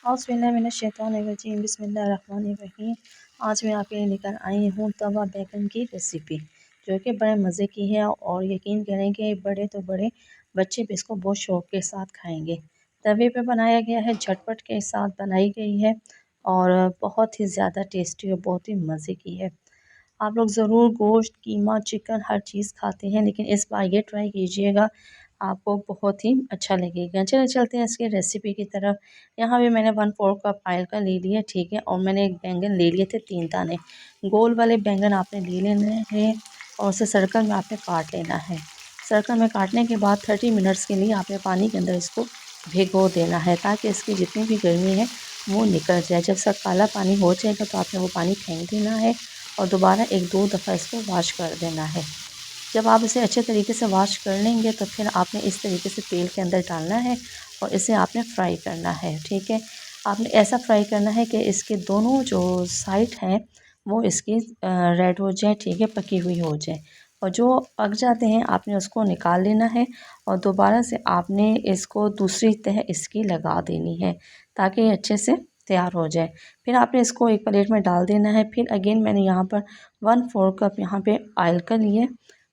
औज़ुबिल्लाहिमिनश्शैतानिर्रजीम बिस्मिल्लाहिर्रहमानिर्रहीम। आज मैं आपके लिए लेकर आई हूँ तवा बैगन की रेसिपी, जो कि बड़े मज़े की है और यकीन करें कि बड़े तो बड़े बच्चे भी इसको बहुत शौक़ के साथ खाएंगे। तवे पे बनाया गया है, झटपट के साथ बनाई गई है और बहुत ही ज़्यादा टेस्टी और बहुत ही मज़े की है। आप लोग ज़रूर गोश्त, कीमा, चिकन हर चीज़ खाते हैं, लेकिन इस बार ये ट्राई कीजिएगा, आपको बहुत ही अच्छा लगेगा। चलिए चलते हैं इसकी रेसिपी की तरफ। यहाँ भी मैंने 1/4 कप ऑयल का ले लिया, ठीक है। और मैंने एक बैंगन ले लिए थे 3 दाने। गोल वाले बैंगन आपने ले लेने हैं और उसे सर्कल में आपने काट लेना है। सर्कल में काटने के बाद 30 मिनट्स के लिए आपने पानी के अंदर इसको भिगो देना है, ताकि इसकी जितनी भी गर्मी है वो निकल जाए। जब इसका काला पानी हो जाएगा तो आपने वो पानी फेंक देना है और दोबारा 1-2 दफ़ा इसको वॉश कर देना है। जब आप इसे अच्छे तरीके से वॉश कर लेंगे तो फिर आपने इस तरीके से तेल के अंदर डालना है और इसे आपने फ्राई करना है, ठीक है। आपने ऐसा फ्राई करना है कि इसके दोनों जो साइड हैं वो इसकी रेड हो जाए, ठीक है, पकी हुई हो जाए। और जो पक जाते हैं आपने उसको निकाल लेना है और दोबारा से आपने इसको दूसरी तह इसकी लगा देनी है, ताकि अच्छे से तैयार हो जाए। फिर आपने इसको एक प्लेट में डाल देना है। फिर अगेन मैंने यहाँ पर 1/4 कप यहाँ पे ऑयल का लिए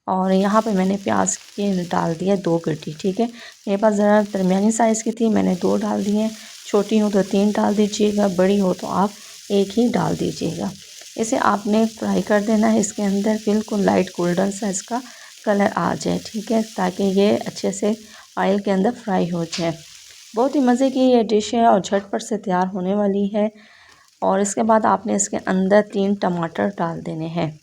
और यहाँ पे मैंने प्याज के डाल दिया 2 गड्डी, ठीक है। मेरे पास ज़रा दरमियानी साइज़ की थी, मैंने 2 डाल दिए। छोटी हो तो 3 डाल दीजिएगा, बड़ी हो तो आप 1 ही डाल दीजिएगा। इसे आपने फ्राई कर देना है, इसके अंदर बिल्कुल लाइट गोल्डन सा इसका कलर आ जाए, ठीक है, ताकि ये अच्छे से ऑयल के अंदर फ्राई हो जाए। बहुत ही मज़े की ये डिश है और झटपट से तैयार होने वाली है। और इसके बाद आपने इसके अंदर 3 टमाटर डाल देने हैं।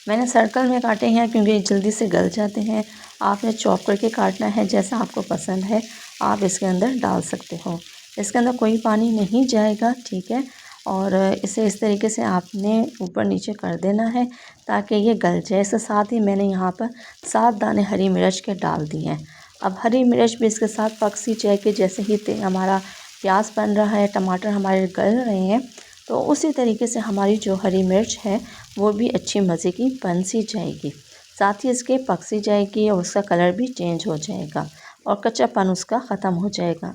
मैंने सर्कल में काटे हैं क्योंकि जल्दी से गल जाते हैं। आपने चॉप करके काटना है, जैसा आपको पसंद है आप इसके अंदर डाल सकते हो। इसके अंदर कोई पानी नहीं जाएगा, ठीक है। और इसे इस तरीके से आपने ऊपर नीचे कर देना है ताकि ये गल जाए। इसके साथ ही मैंने यहाँ पर 7 दाने हरी मिर्च के डाल दिए हैं। अब हरी मिर्च भी इसके साथ पक सी जाए कि जैसे ही हमारा प्याज बन रहा है, टमाटर हमारे गल रहे हैं, तो उसी तरीके से हमारी जो हरी मिर्च है वो भी अच्छी मज़े की बन सी जाएगी। साथ ही इसके पक सी जाएगी और उसका कलर भी चेंज हो जाएगा और कच्चापन उसका ख़त्म हो जाएगा।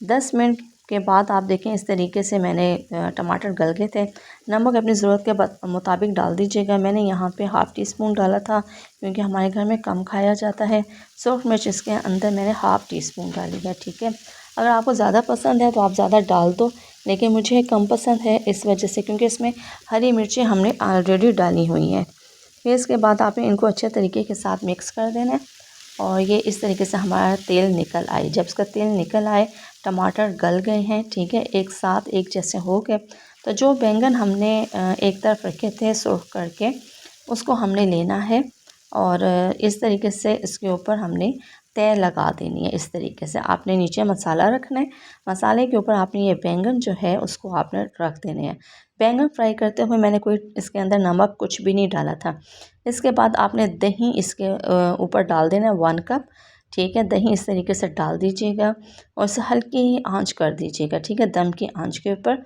10 मिनट के बाद आप देखें इस तरीके से मैंने टमाटर गल गए थे। नमक अपनी ज़रूरत के मुताबिक डाल दीजिएगा। मैंने यहाँ पे हाफ़ टी स्पून डाला था क्योंकि हमारे घर में कम खाया जाता है। सूरख मिर्च इसके अंदर मैंने हाफ़ टी स्पून डाली है, ठीक है। अगर आपको ज़्यादा पसंद है तो आप ज़्यादा डाल दो, लेकिन मुझे कम पसंद है इस वजह से, क्योंकि इसमें हरी मिर्चें हमने ऑलरेडी डाली हुई हैं। फिर इसके बाद आपने इनको अच्छे तरीके के साथ मिक्स कर देना है और ये इस तरीके से हमारा तेल निकल आए। जब इसका तेल निकल आए, टमाटर गल गए हैं, ठीक है, एक साथ एक जैसे हो गए, तो जो बैंगन हमने एक तरफ रखे थे सूख करके, उसको हमने लेना है और इस तरीके से इसके ऊपर हमने तय लगा देनी है। इस तरीके से आपने नीचे मसाला रखना है, मसाले के ऊपर आपने ये बैंगन जो है उसको आपने रख देने हैं। बैंगन फ्राई करते हुए मैंने कोई इसके अंदर नमक कुछ भी नहीं डाला था। इसके बाद आपने दही इसके ऊपर डाल देना है 1 कप, ठीक है। दही इस तरीके से डाल दीजिएगा और इसे हल्की आंच कर दीजिएगा, ठीक है, दम की आंच के ऊपर,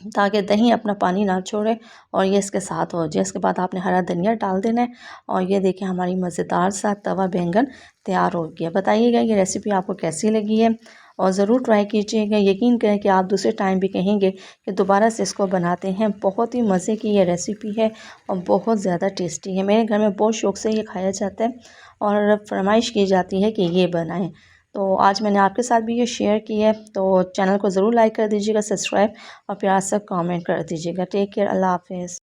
ताकि दही अपना पानी ना छोड़े और ये इसके साथ हो जाए। इसके बाद आपने हरा धनिया डाल देना है और ये देखिए हमारी मज़ेदार सा तवा बैंगन तैयार हो गया। बताइएगा ये रेसिपी आपको कैसी लगी है और ज़रूर ट्राई कीजिएगा। यकीन करें कि आप दूसरे टाइम भी कहेंगे कि दोबारा से इसको बनाते हैं। बहुत ही मज़े की ये रेसिपी है और बहुत ज़्यादा टेस्टी है। मेरे घर में बहुत शौक़ से ये खाया जाता है और फरमाइश की जाती है कि ये बनाएं। तो आज मैंने आपके साथ भी ये शेयर की है, तो चैनल को ज़रूर लाइक कर दीजिएगा, सब्सक्राइब और प्यार से कमेंट कर दीजिएगा। टेक केयर, अल्लाह हाफ़िज़।